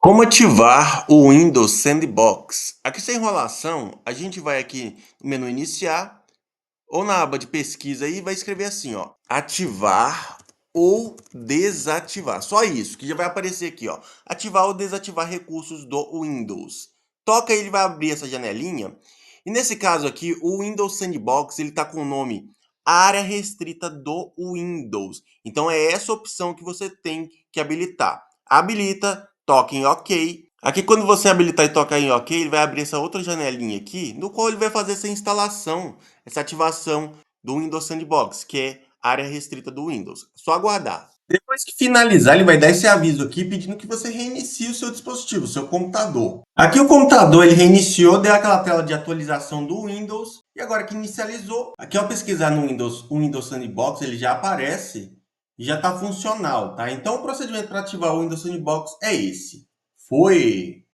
Como ativar o Windows Sandbox? Aqui sem enrolação, a gente vai aqui no menu iniciar ou na aba de pesquisa aí vai escrever assim, ó, ativar ou desativar. Só isso, que já vai aparecer aqui, ó, ativar ou desativar recursos do Windows. Toca aí, ele vai abrir essa janelinha. E nesse caso aqui, o Windows Sandbox, ele tá com o nome área restrita do Windows. Então é essa opção que você tem que habilitar. Habilita, toca em OK. Aqui, quando você habilitar e tocar em OK, ele vai abrir essa outra janelinha aqui, no qual ele vai fazer essa instalação, essa ativação do Windows Sandbox, que é área restrita do Windows. Só aguardar. Depois que finalizar, ele vai dar esse aviso aqui pedindo que você reinicie o seu dispositivo, o seu computador. Aqui o computador ele reiniciou, deu aquela tela de atualização do Windows e agora que inicializou, aqui ao pesquisar no Windows, o Windows Sandbox, ele já aparece e já está funcional, tá? Então o procedimento para ativar o Windows Sandbox é esse. Foi!